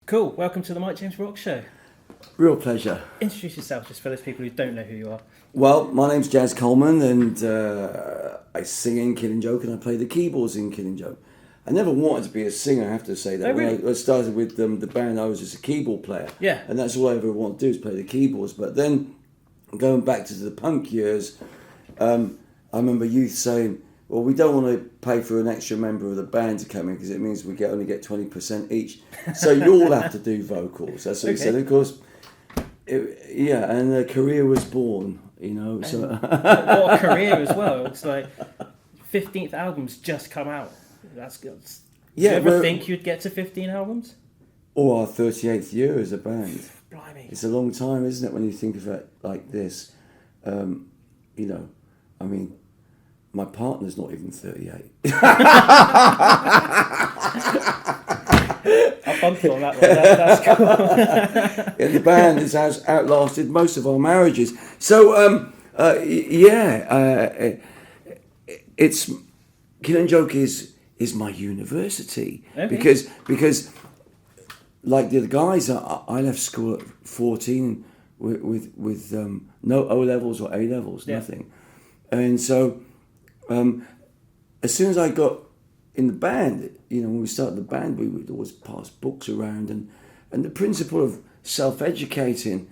Cool. Welcome to the Mike James Rock Show. Real pleasure. Introduce yourself, just for those people who don't know who you are. Well, my name's Jas Coleman, and I sing in Killing Joke, and I play the keyboards in Killing Joke. I never wanted to be a singer, I have to say that. Oh, really? When I started with the band, I was just a keyboard player. Yeah. And that's all I ever wanted to do is play the keyboards. But then, going back to the punk years, I remember youth saying, well, we don't want to pay for an extra member of the band to come in because it means we only get 20% each. So you all have to do vocals. That's what he said. Of course, and a career was born, you know. So What a career as well. It's like 15th album's just come out. That's good. Yeah, Did you ever think you'd get to 15 albums? Or our 38th year as a band. Blimey. It's a long time, isn't it, when you think of it like this? My partner's not even 38. I'll bump you on that one. That's cool. And the band has outlasted most of our marriages. So, it's Killing Joke is my university. Okay. Because like the other guys, I left school at 14 with no O levels or A levels, nothing, and so as soon as I got in the band, when we started the band, we would always pass books around, and the principle of self-educating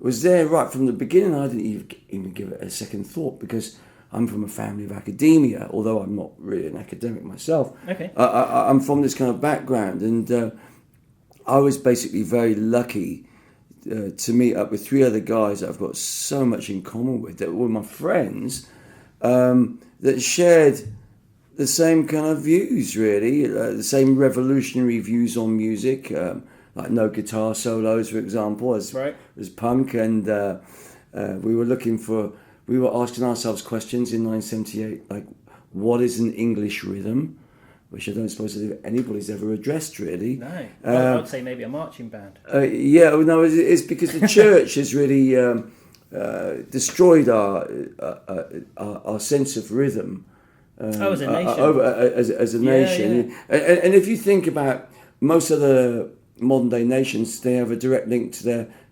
was there right from the beginning. I didn't even give it a second thought because I'm from a family of academia, although I'm not really an academic myself. Okay. I'm from this kind of background, and I was basically very lucky to meet up with three other guys that I've got so much in common with, that were my friends, that shared the same kind of views, really, the same revolutionary views on music, like no guitar solos, for example, as punk, and we were asking ourselves questions in 1978, like, what is an English rhythm? Which I don't suppose anybody's ever addressed, really. No. I would say maybe a marching band. It's because the church has really destroyed our sense of rhythm. As a nation. As a nation. Yeah. And if you think about most of the modern day nations, they have a direct link to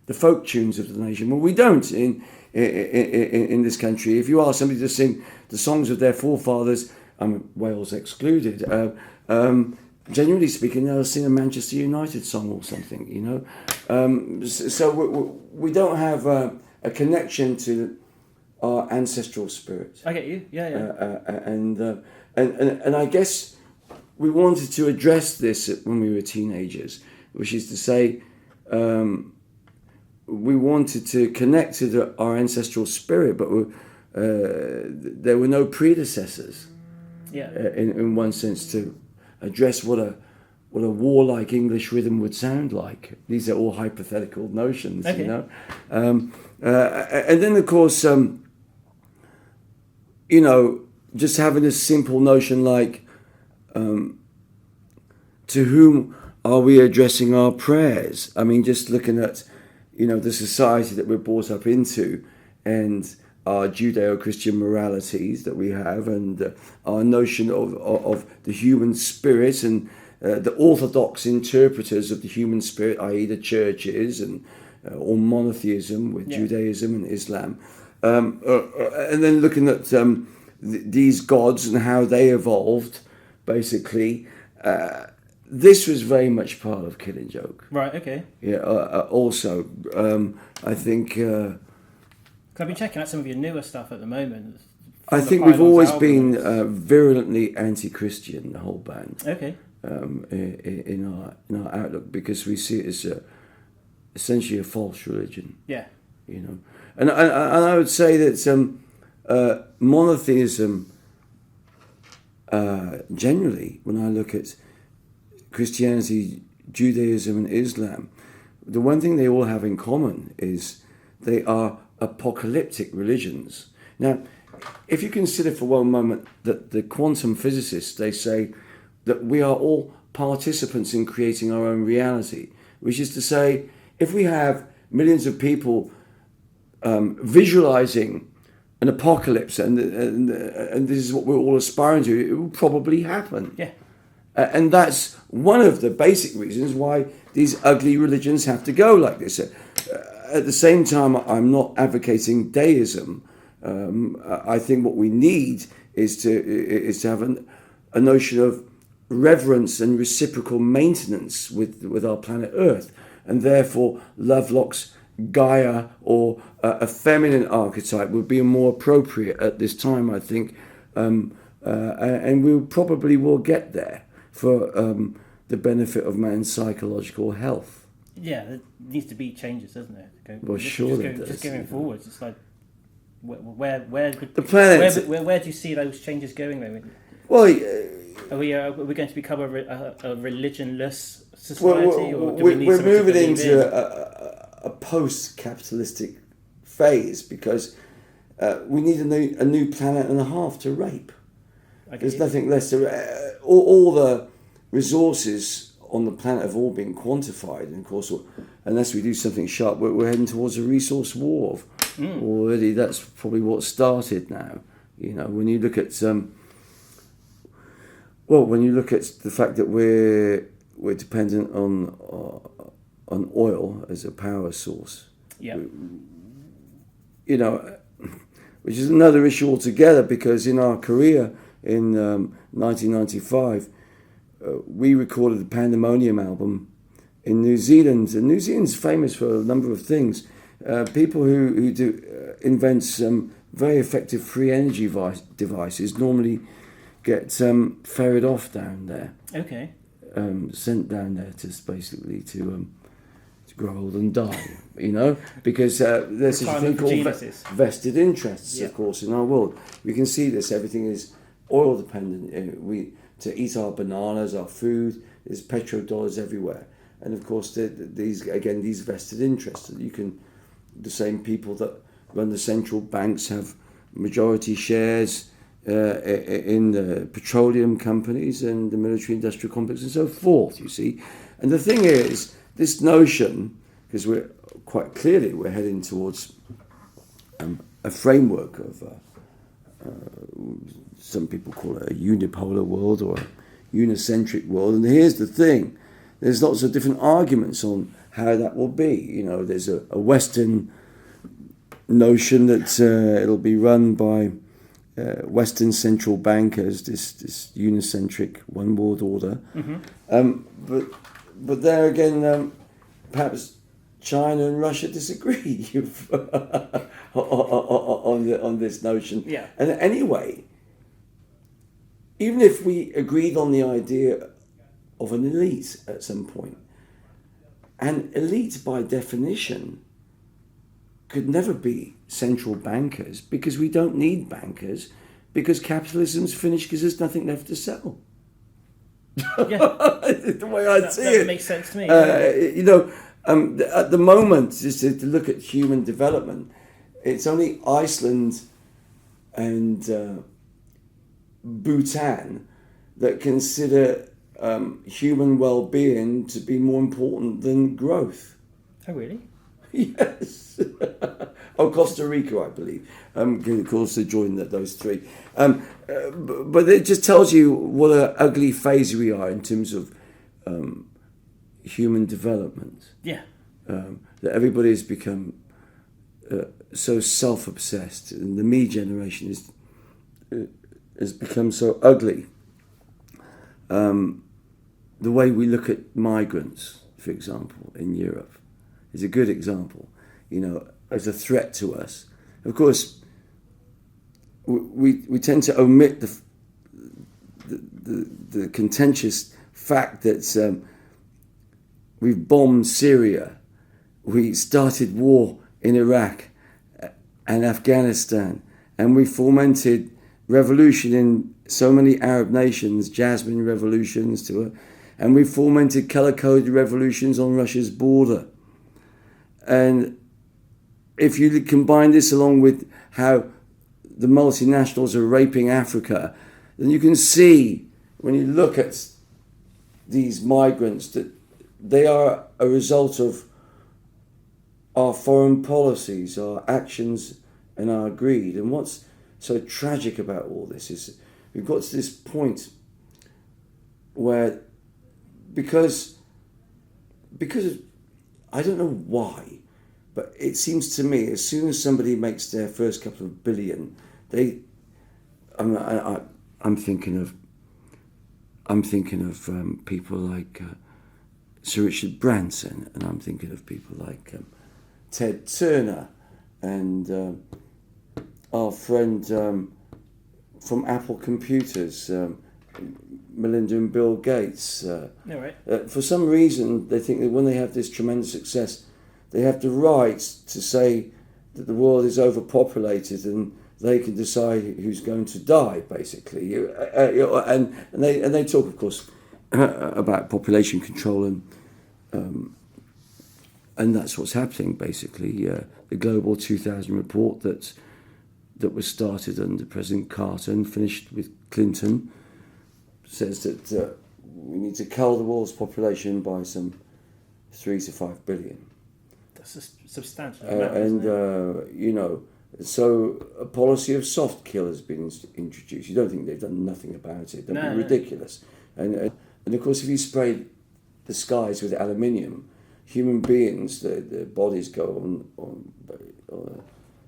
the folk tunes of the nation. Well, we don't in this country. If you ask somebody to sing the songs of their forefathers, Wales excluded, genuinely speaking, they'll sing a Manchester United song or something, so we don't have a connection to our ancestral spirit. I get you, And I guess we wanted to address this when we were teenagers, which is to say, we wanted to connect to our ancestral spirit, but there were no predecessors. In one sense, to address what a warlike English rhythm would sound like. These are all hypothetical notions, and then of course, just having a simple notion like, to whom are we addressing our prayers? I mean, just looking at, the society that we're brought up into, and our Judeo-Christian moralities that we have, and our notion of the human spirit, and the orthodox interpreters of the human spirit, i.e. the churches, and or monotheism with Judaism and Islam, and then looking at these gods and how they evolved, basically. This was very much part of Killing Joke. Right, okay. Yeah. Also, I think. I've been checking out some of your newer stuff at the moment. I think we've always been virulently anti-Christian, the whole band. Okay. In our outlook, because we see it as essentially a false religion. Yeah. And I would say that monotheism, generally, when I look at Christianity, Judaism, and Islam, the one thing they all have in common is they are apocalyptic religions. Now, if you consider for one moment that the quantum physicists, they say that we are all participants in creating our own reality, which is to say, if we have millions of people visualizing an apocalypse, and this is what we're all aspiring to, it will probably happen. Yeah. And that's one of the basic reasons why these ugly religions have to go like this. At the same time, I'm not advocating deism. I think what we need is to have a notion of reverence and reciprocal maintenance with our planet Earth, and therefore Lovelock's Gaia or a feminine archetype would be more appropriate at this time, I think, and we probably will get there for the benefit of man's psychological health. Yeah, there needs to be changes, doesn't there? Well, sure there does. Just going forwards, it's like where the planet. Where do you see those changes going though? Well, are we going to become a religionless society, or do we need we're something to moving believe into a post-capitalistic phase because we need a new planet and a half to rape. There's nothing less to... all the resources on the planet have all been quantified, and of course, unless we do something sharp, we're heading towards a resource war. Already, that's probably what started now. You know, when you look at when you look at the fact that we're dependent on oil as a power source. Yeah. You know, which is another issue altogether, because in our career in 1995, we recorded the Pandemonium album in New Zealand, and New Zealand's famous for a number of things. People who do invent some very effective free energy devices normally get ferried off down there. Okay. Sent down there to grow old and die, you know, because there's such a thing called vested interests, of course, in our world. We can see this. Everything is oil dependent. To eat our bananas, our food, there's petrodollars everywhere. And of course, these vested interests. The same people that run the central banks have majority shares in the petroleum companies and the military-industrial complex and so forth, you see. And the thing is, this notion, because we're heading towards a framework of, some people call it a unipolar world or a unicentric world. And here's the thing, there's lots of different arguments on how that will be. You know, there's a Western notion that it'll be run by Western central bankers, this unicentric one world order. Mm-hmm. But there again, perhaps China and Russia disagree on this notion. Yeah. And anyway, even if we agreed on the idea of an elite at some point, an elite by definition could never be central bankers, because we don't need bankers, because capitalism's finished because there's nothing left to sell. Yeah. The way I see it. That makes sense to me. You know, at the moment, just to look at human development, it's only Iceland and Bhutan that consider human well-being to be more important than growth. Oh, really? Yes. Costa Rica, I believe. Of course, they joined those three. But it just tells you what an ugly phase we are in terms of human development. Yeah. That everybody has become so self-obsessed, and the me generation has become so ugly. The way we look at migrants, for example, in Europe, is a good example, you know, as a threat to us. Of course, we tend to omit the contentious fact that we've bombed Syria, we started war in Iraq and Afghanistan, and we fomented revolution in so many Arab nations, Jasmine revolutions, and we fomented colour-coded revolutions on Russia's border. And if you combine this along with how the multinationals are raping Africa, then you can see, when you look at these migrants, that they are a result of our foreign policies, our actions and our greed. And what's so tragic about all this is we've got to this point where because I don't know why, but it seems to me as soon as somebody makes their first couple of billion, I'm thinking of people like Sir Richard Branson, and I'm thinking of people like Ted Turner, and our friend from Apple Computers, Melinda and Bill Gates. For some reason, they think that when they have this tremendous success, they have the right to say that the world is overpopulated and they can decide who's going to die, basically. And they talk, of course, about population control, and that's what's happening, basically. The Global 2000 report that was started under President Carter and finished with Clinton says that we need to cull the world's population by some 3 to 5 billion. That's a substantial amount, isn't it? So a policy of soft kill has been introduced. You don't think they've done nothing about it? That'd be ridiculous. And of course, if you spray the skies with aluminium, human beings, their bodies go on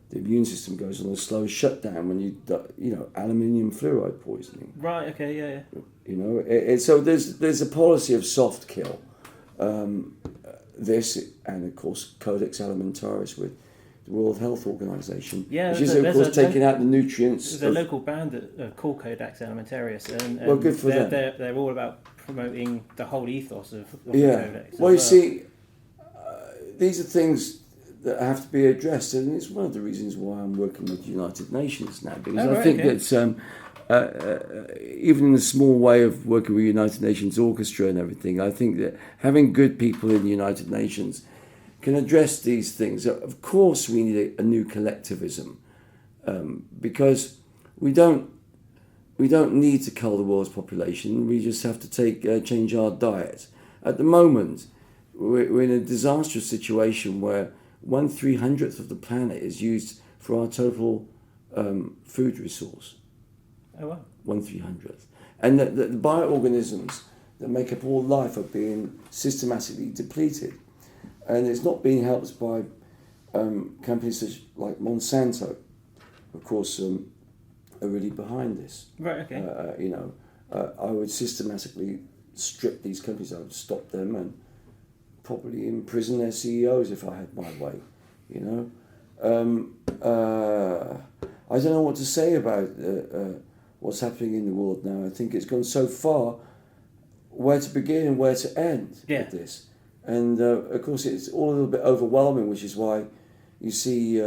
the immune system goes on a slow shutdown when aluminium fluoride poisoning. Right. Okay. Yeah. So there's a policy of soft kill. This and of course Codex Alimentaris with the World Health Organization, which is of course taking out the nutrients. There's a local band called Codex Alimentaris, and well, good for them. They're all about promoting the whole ethos of the Codex. Well, you see, these are things that have to be addressed, and it's one of the reasons why I'm working with the United Nations now, because I think that even in the small way of working with United Nations Orchestra and everything, I think that having good people in the United Nations can address these things. Of course, we need a new collectivism, because we don't need to cull the world's population. We just have to change our diet. At the moment, we're in a disastrous situation where 1/300th of the planet is used for our total food resource. Oh wow! 1/300th, and the bioorganisms that make up all life are being systematically depleted, and it's not being helped by companies such like Monsanto, of course, are really behind this. Right. Okay. I would systematically strip these companies. I would stop them and probably imprison their CEOs if I had my way. I don't know what to say about what's happening in the world now. I think it's gone so far. Where to begin and where to end with this, and of course it's all a little bit overwhelming, which is why you see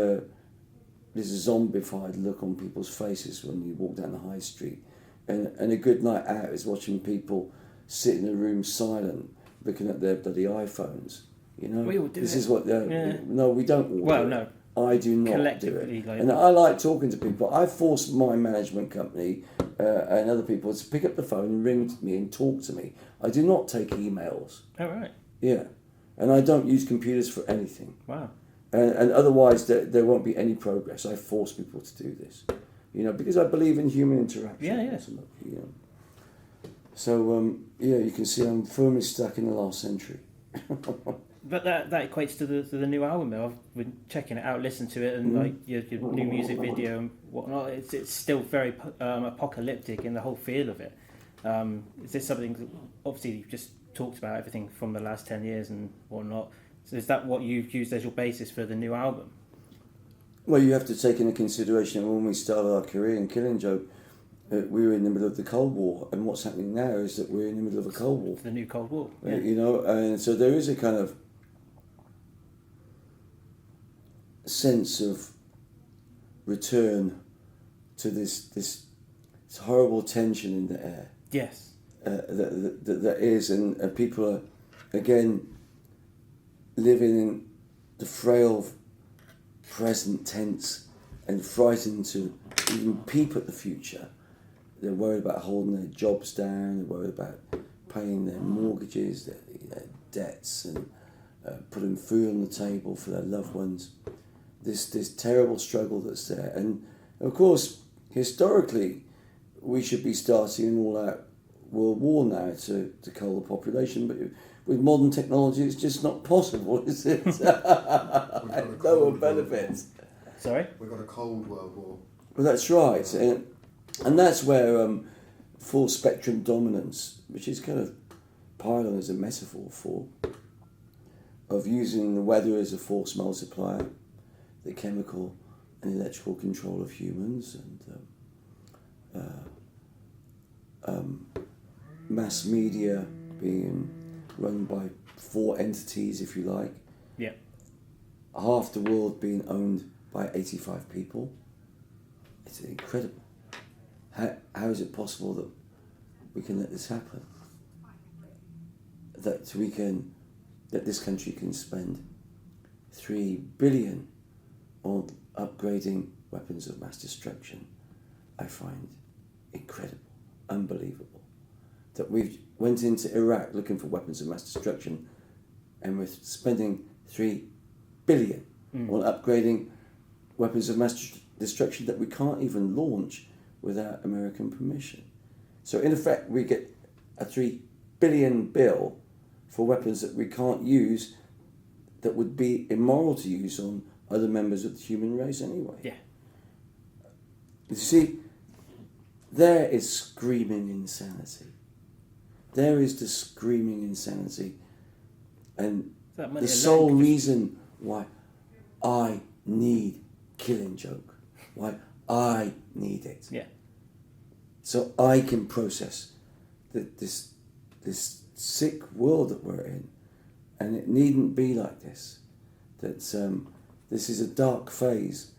this zombified look on people's faces when you walk down the high street, and a good night out is watching people sit in a room silent, looking at their bloody iPhones. We all do this it. Is what no, we don't all do it. No. I do not do it. And I like talking to people. I force my management company and other people to pick up the phone and ring me and talk to me. I do not take emails. Oh, right. Yeah. And I don't use computers for anything. Wow. And otherwise there won't be any progress. I force people to do this. Because I believe in human interaction. Yeah. So, you can see I'm firmly stuck in the last century. But that equates to the new album. I've been checking it out, listening to it, and like your new music video and whatnot. It's still very apocalyptic in the whole feel of it. Is this something that, obviously you've just talked about everything from the last 10 years and whatnot? So is that what you've used as your basis for the new album? Well, you have to take into consideration when we started our career in Killing Joke, we were in the middle of the Cold War, and what's happening now is that we're in the middle of a Cold War. The new Cold War. Yeah. And so there is a kind of sense of return to this horrible tension in the air. Yes. That is, and people are again living in the frail present tense and frightened to even peep at the future. They're worried about holding their jobs down. They're worried about paying their mortgages, their debts, and putting food on the table for their loved ones. This terrible struggle that's there, and of course, historically, we should be starting an all-out world war now to cull the population, but with modern technology, it's just not possible, is it? No one benefits. Sorry? We've got a Cold World War. Well, that's right, and that's where full spectrum dominance, which is kind of Pylon as a metaphor for, of using the weather as a force multiplier, the chemical and electrical control of humans, and mass media being run by 4 entities, if you like. Yeah. Half the world being owned by 85 people. It's incredible. How is it possible that we can let this happen? That this country can spend $3 billion on upgrading weapons of mass destruction, I find incredible, unbelievable. That we went into Iraq looking for weapons of mass destruction, and we're spending $3 billion on upgrading weapons of mass destruction that we can't even launch without American permission. So in effect, we get a $3 billion bill for weapons that we can't use, that would be immoral to use on other members of the human race anyway. Yeah. You see, there is screaming insanity. There is the screaming insanity. And the sole reason why I need Killing Joke, why I need it. Yeah. So I can process this sick world that we're in, and it needn't be like this. That this is a dark phase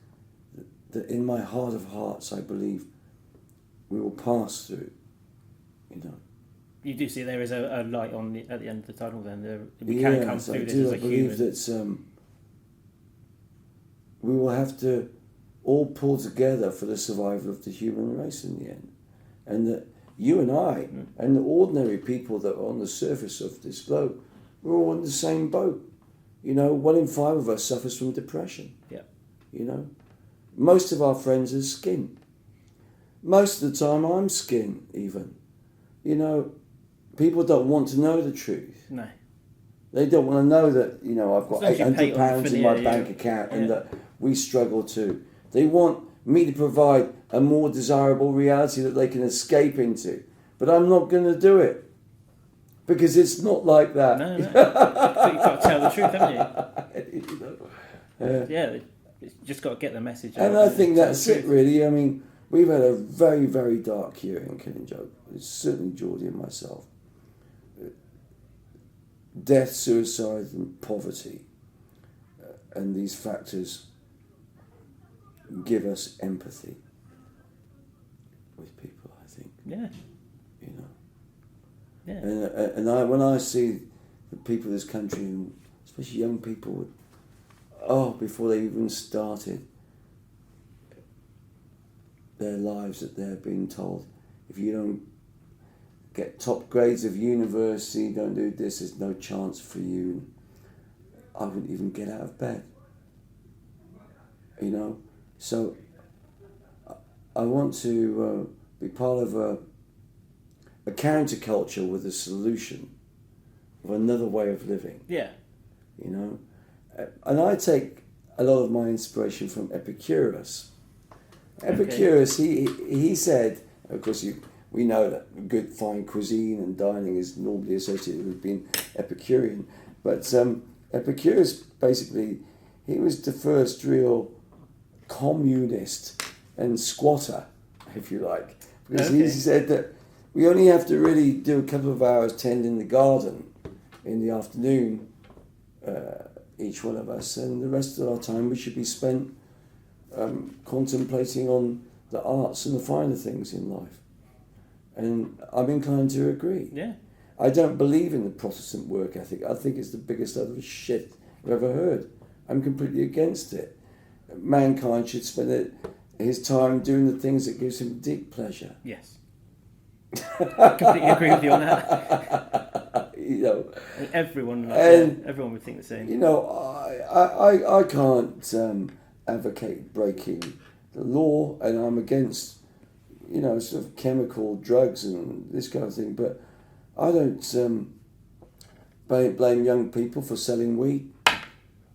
that in my heart of hearts I believe we will pass through. You know. You do see there is a light at the end of the tunnel. Then we can come through this as a human. I believe that we will have to all pull together for the survival of the human race in the end, and that you and I and the ordinary people that are on the surface of this globe, we're all in the same boat. You know, 1 in 5 of us suffers from depression. Yeah. You know, most of our friends are skin. Most of the time, I'm skin even. You know, people don't want to know the truth. No. They don't want to know that, you know, I've got £800 in my bank account and that we struggle too. They want me to provide a more desirable reality that they can escape into. But I'm not going to do it. Because it's not like that. No. You've got to tell the truth, haven't you? You know? Yeah, you've just got to get the message out. And I think that's it, really. I mean, we've had a very, very dark year in Killing Joke. It's certainly Geordie and myself. Death, suicide, and poverty. And these factors give us empathy with people, I think. Yeah. You know. Yeah. And when I see the people of this country, and especially young people, before they even started their lives, that they're being told, if you don't get top grades of university, don't do this, there's no chance for you. I wouldn't even get out of bed. You know? So I want to be part of a counterculture with a solution of another way of living. Yeah. You know? And I take a lot of my inspiration from Epicurus. Epicurus, he said, of course we know that good fine cuisine and dining is normally associated with being Epicurean, but Epicurus basically, he was the first real communist and squatter, if you like, because he said that we only have to really do a couple of hours tending the garden in the afternoon, each one of us, and the rest of our time we should be spent contemplating on the arts and the finer things in life. And I'm inclined to agree. Yeah. I don't believe in the Protestant work ethic. I think it's the biggest load of shit I've ever heard. I'm completely against it. Mankind should spend his time doing the things that gives him deep pleasure. Yes. I completely agree with you on that. You know, everyone would think the same. You know, I can't advocate breaking the law, and I'm against, sort of chemical drugs and this kind of thing. But I don't blame young people for selling weed.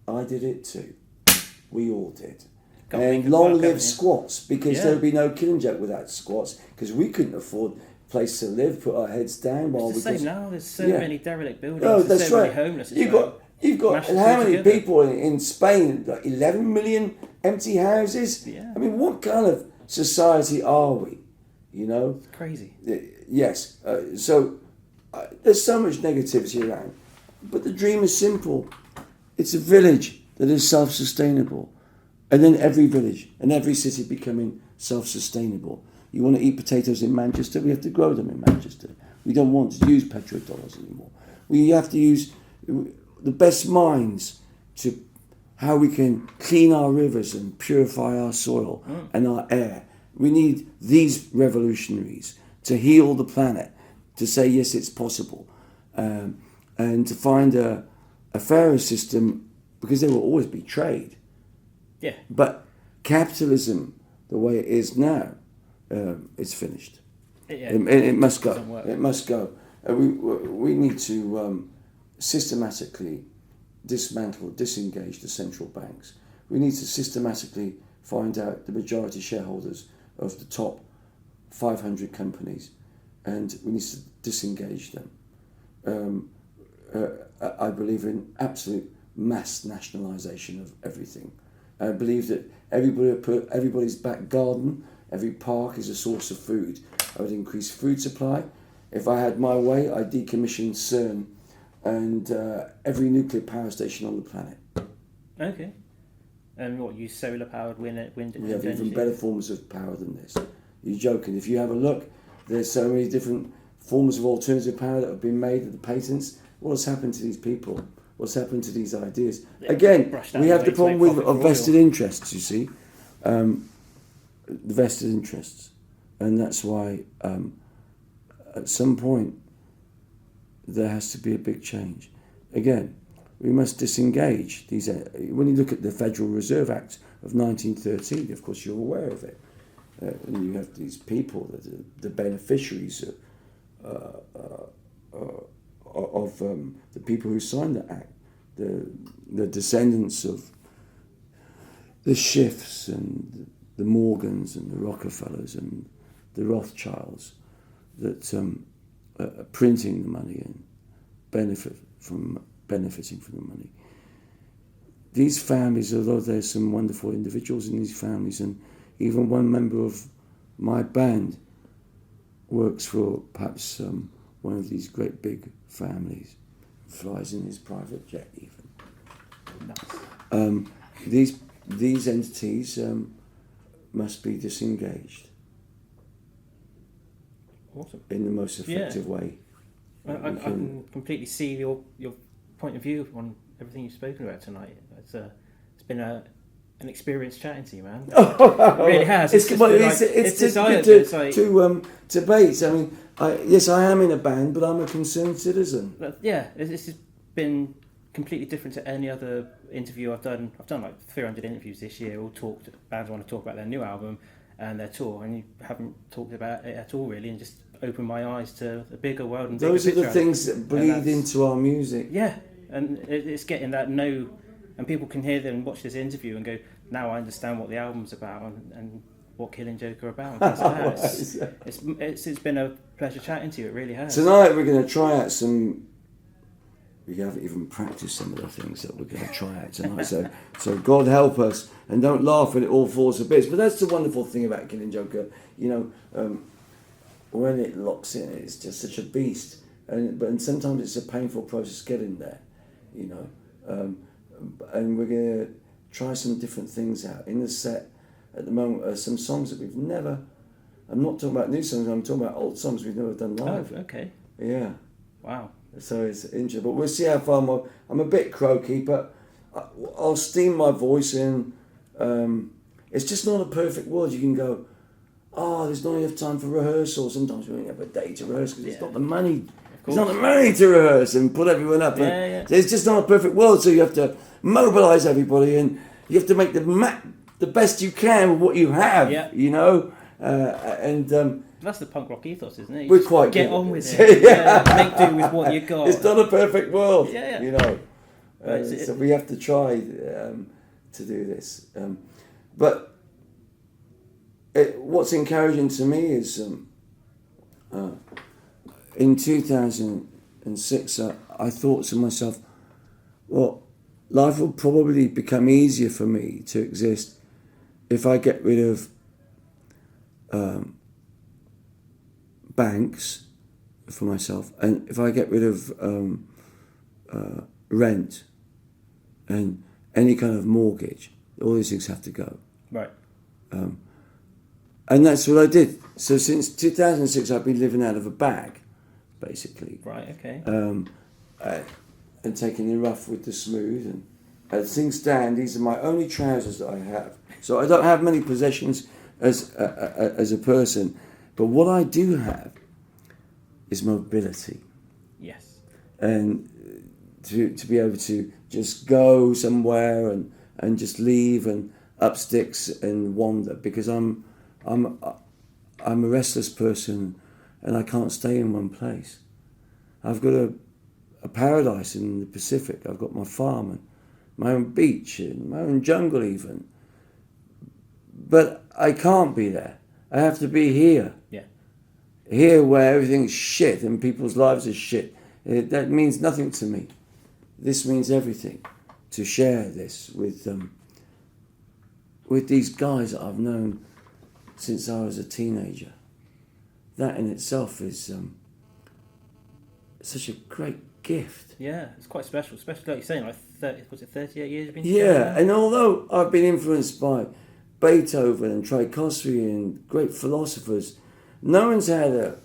I did it too. We all did. And long live squats, because there would be no Killing Joke without squats, because we couldn't afford a place to live, put our heads down while it's the same now. There's so many derelict buildings. Oh, that's so right. many homeless. You've got and how many people in Spain? Like 11 million empty houses. Yeah. I mean, what kind of society are we? It's crazy. Yes. So there's so much negativity around, but the dream is simple. It's a village that is self-sustainable, and then every village and every city becoming self-sustainable. You want to eat potatoes in Manchester? We have to grow them in Manchester. We don't want to use petrodollars anymore. We have to use the best minds to how we can clean our rivers and purify our soil and our air. We need these revolutionaries to heal the planet, to say, yes, it's possible, and to find a fairer system, because there will always be trade. Yeah. But capitalism, the way it is now, it's finished. It must go. It must go. We need to systematically disengage the central banks. We need to systematically find out the majority shareholders of the top 500 companies, and we need to disengage them. I believe in absolute mass nationalisation of everything. I believe that everybody's back garden, every park is a source of food. I would increase food supply. If I had my way, I'd decommission CERN and every nuclear power station on the planet. Okay. And what, use solar-powered wind We have even better forms of power than this. You're joking. If you have a look, there's so many different forms of alternative power that have been made at the patents. What has happened to these people? What's happened to these ideas? Again, we have the problem of vested interests, you see. The vested interests. And that's why at some point there has to be a big change. Again, we must disengage these. When you look at the Federal Reserve Act of 1913, of course you're aware of it. And you have these people that are the beneficiaries of the people who signed the act, the descendants of the Schiffs and the Morgans and the Rockefellers and the Rothschilds that are printing the money and benefiting from the money. These families, although there's some wonderful individuals in these families, and even one member of my band works for perhaps one of these great big families, flies in his private jet even. Nice. These entities must be disengaged. Awesome. In the most effective way. I can completely see your point of view on everything you've spoken about tonight. It's been an experience chatting to you, man. It really has. It's good to debate. I mean, yes, I am in a band, but I'm a concerned citizen. But yeah, this has been completely different to any other interview I've done. I've done like 300 interviews this year. Bands want to talk about their new album and their tour, and you haven't talked about it at all, really, and just opened my eyes to a bigger world and those are the things that bleed into our music. Yeah, and it's getting that no, and people can hear them and watch this interview and go, now I understand what the album's about and what Killing Joke are about. It's been a pleasure chatting to you. It really has. Tonight we're going to try out some. We haven't even practiced some of the things that we're going to try out tonight. So God help us, and don't laugh when it all falls to bits. But that's the wonderful thing about Killing Joke. When it locks in, it's just such a beast. And sometimes it's a painful process getting there, and we're going to try some different things out in the set. At the moment, some songs that we've never. I'm not talking about new songs. I'm talking about old songs we've never done live. Oh, okay. Yeah. Wow. So it's interesting, but we'll see how far I'm a bit croaky, but I'll steam my voice in. It's just not a perfect world. You can go, there's not enough time for rehearsal. Sometimes we don't have a day to rehearse because it's not the money. It's not the money to rehearse and put everyone up. It's just not a perfect world, so you have to mobilise everybody and you have to make the best you can with what you have, That's the punk rock ethos, isn't it? We're quite get good on at with this. it. Yeah, make do with what you got. It's not a perfect world, Yeah. you know. Right, So we have to try to do this. But what's encouraging to me is in 2006, I thought to myself, well, life will probably become easier for me to exist if I get rid of banks for myself, and if I get rid of rent and any kind of mortgage. All these things have to go. Right. And that's what I did. So since 2006, I've been living out of a bag, basically. Right, okay. And taking the rough with the smooth. And as things stand, these are my only trousers that I have. So I don't have many possessions as a person. But what I do have is mobility. Yes. And to be able to just go somewhere and just leave and up sticks and wander, because I'm a restless person and I can't stay in one place. I've got a paradise in the Pacific. I've got my farm and my own beach and my own jungle even. But I can't be there. I have to be here. Yeah. Here where everything's shit and people's lives are shit. That means nothing to me. This means everything. To share this with these guys that I've known since I was a teenager. That in itself is such a great gift. Yeah, it's quite special, especially like you're saying, like 38 years you've been Yeah, together? and although I've been influenced by Beethoven and Tchaikovsky and great philosophers, no one's had a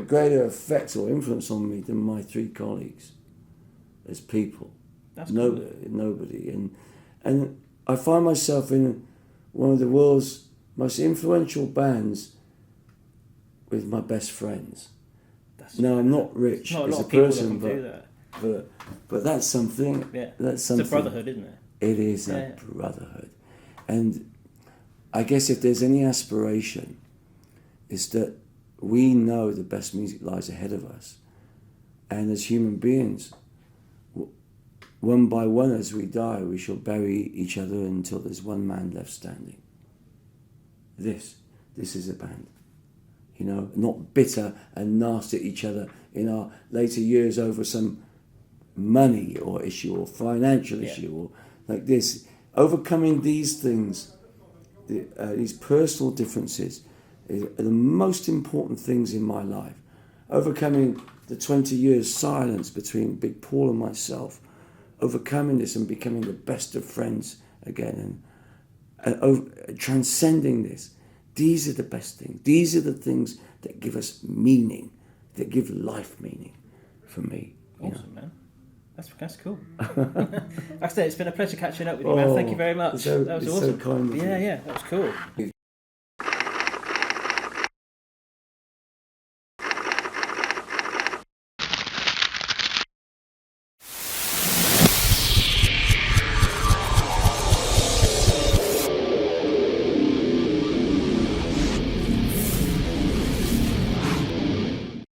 greater effect or influence on me than my three colleagues as people. That's cool. Nobody. And I find myself in one of the world's most influential bands with my best friends. Now, I'm not rich not a as lot a of people person, that can do that. but that's something. Yeah. That's something. It's a brotherhood, isn't it? It is a brotherhood. And I guess if there's any aspiration, it's that we know the best music lies ahead of us. And as human beings, one by one as we die, we shall bury each other until there's one man left standing. This is a band. You know, not bitter and nasty at each other in our later years over some money or issue or financial issue or like this. Overcoming these things, these personal differences, are the most important things in my life. Overcoming the 20 years silence between Big Paul and myself, overcoming this and becoming the best of friends again, and transcending this. These are the best things. These are the things that give us meaning, that give life meaning for me. Awesome, man. That's cool. Like I said, it's been a pleasure catching up with you, man. Thank you very much. That was awesome. So kind of you. Yeah, that was cool.